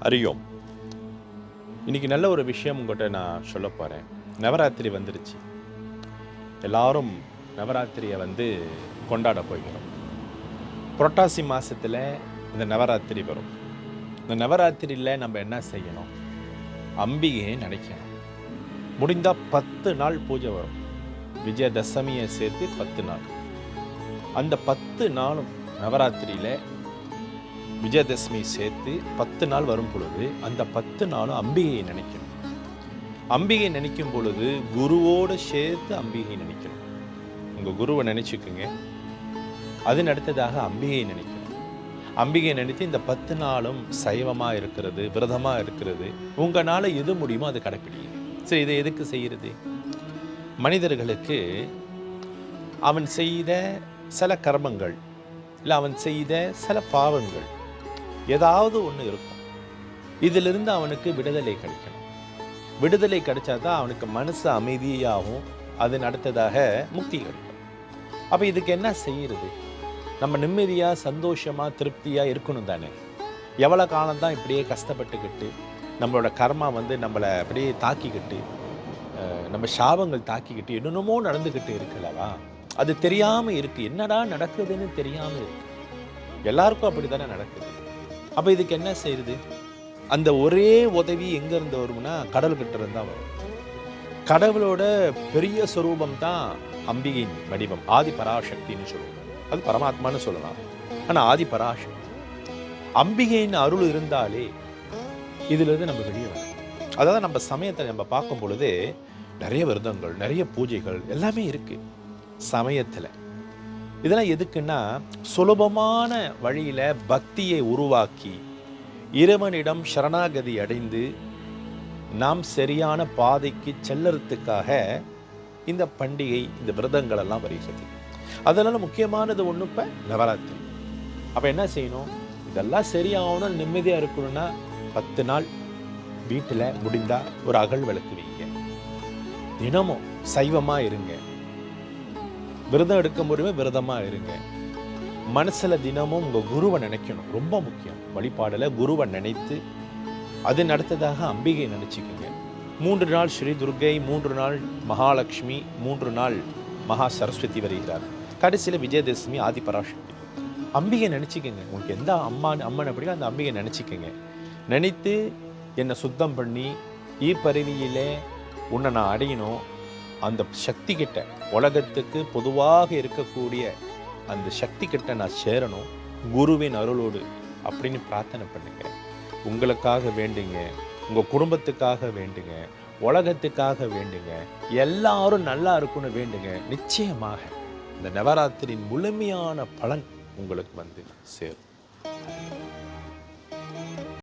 அறியோம். இன்னைக்கு நல்ல ஒரு விஷயம் உங்கள்கிட்ட நான் சொல்ல போகிறேன். நவராத்திரி வந்துருச்சு. எல்லாரும் நவராத்திரியை கொண்டாட போகிறோம். புரட்டாசி மாதத்தில் இந்த நவராத்திரி வரும். இந்த நவராத்திரியில் நம்ம என்ன செய்யணும்? அம்பிகையை நினைக்கணும். முடிந்தால் 10 நாள் பூஜை வரும். விஜயதசமியை சேர்த்து 10 நாள். அந்த 10 நாளும் நவராத்திரியில் விஜயதசமி சேர்த்து 10 நாள் வரும் பொழுது அந்த 10 நாளும் அம்பிகையை நினைக்கணும். அம்பிகை நினைக்கும் பொழுது குருவோடு சேர்த்து அம்பிகை நினைக்கணும். உங்கள் குருவை நினச்சிக்குங்க. அதன் அடுத்ததாக அம்பிகையை நினைக்கணும். அம்பிகையை நினைத்து இந்த 10 நாளும் சைவமாக இருக்கிறது, விரதமாக இருக்கிறது, உங்களால் எது முடியுமோ அதை கடைப்பிடிங்க. சரி, இதை எதுக்கு செய்கிறது? மனிதர்களுக்கு அவன் செய்த சில கர்மங்கள் இல்லை அவன் செய்த சில பாவங்கள் ஏதாவது ஒன்று இருக்கும். இதிலிருந்து அவனுக்கு விடுதலை கிடைக்கணும். விடுதலை கிடைச்சாதான் அவனுக்கு மனசு அமைதியாகவும் அதன் அடுத்ததாக முக்தி கிடைக்கும். அப்போ இதுக்கு என்ன செய்கிறது? நம்ம நிம்மதியாக சந்தோஷமாக திருப்தியாக இருக்கணும் தானே. எவ்வளோ காலம்தான் இப்படியே கஷ்டப்பட்டுக்கிட்டு நம்மளோட கர்மா நம்மளை அப்படியே தாக்கிக்கிட்டு நம்ம சாபங்கள் தாக்கிக்கிட்டு என்னென்னமோ நடந்துக்கிட்டு இருக்கலவா? அது தெரியாமல் இருக்குது. என்னடா நடக்குதுன்னு தெரியாமல் இருக்கு. எல்லாருக்கும் அப்படி தானே நடக்குது. அப்போ இதுக்கு என்ன செய்யுது? அந்த ஒரே உதவி எங்கேருந்து வரும்னா கடவுள்கிட்ட இருந்தால் வரும். கடவுளோட பெரிய ஸ்வரூபம் தான் அம்பிகையின் வடிவம். ஆதி பராசக்தின்னு சொல்லுவோம். அது பரமாத்மான்னு சொல்லலாம். ஆனால் ஆதி பராசக்தி அம்பிகையின் அருள் இருந்தாலே இதிலிருந்து நம்ம வெளியே வரும். அதாவது நம்ம சமயத்தை நம்ம பார்க்கும் பொழுது நிறைய விரதங்கள், நிறைய பூஜைகள் எல்லாமே இருக்குது சமயத்தில். இதெல்லாம் எதுக்குன்னா சுலபமான வழியில் பக்தியை உருவாக்கி இறைவனிடம் சரணாகதி அடைந்து நாம் சரியான பாதைக்கு செல்லறதுக்காக இந்த பண்டிகை, இந்த விரதங்கள் எல்லாம் வருகிறது. அதனால் முக்கியமானது ஒன்று இப்போ நவராத்திரி. அப்போ என்ன செய்யணும்? இதெல்லாம் சரியாகணும், நிம்மதியாக இருக்கணும்னா 10 நாள் வீட்டில் முடிந்தால் ஒரு அகல் விளக்கு வைங்க. தினமும் சைவமாக இருங்க. விரதம் எடுக்க முடியுமே விரதமாக இருங்க. மனசில் தினமும் உங்கள் குருவை நினைக்கணும். ரொம்ப முக்கியம். வழிபாடில் குருவை நினைத்து அதன் அடுத்ததாக அம்பிகை நினச்சிக்கோங்க. 3 நாள் ஸ்ரீ துர்கை, 3 நாள் மகாலட்சுமி, 3 நாள் மகா சரஸ்வதி வருகிறார். கடைசியில் விஜயதசமி ஆதி பராசக்தி. அம்பிகை நினச்சிக்கோங்க. உங்களுக்கு எந்த அம்மனை பிடிக்கும் அந்த அம்பிகை நினச்சிக்கோங்க. நினைத்து என்னை சுத்தம் பண்ணி இப்பருவியிலே உன்னை நான் அடையணும், அந்த சக்தி கிட்ட, உலகத்துக்கு பொதுவாக இருக்கக்கூடிய அந்த சக்தி கிட்ட நான் சேரணும் குருவின் அருளோடு அப்படின்னு பிரார்த்தனை பண்ணுங்க. உங்களுக்காக வேண்டுங்க, உங்கள் குடும்பத்துக்காக வேண்டுங்க, உலகத்துக்காக வேண்டுங்க, எல்லாரும் நல்லா இருக்குன்னு வேண்டுங்க. நிச்சயமாக இந்த நவராத்திரியின் முழுமையான பலன் உங்களுக்கு சேரும்.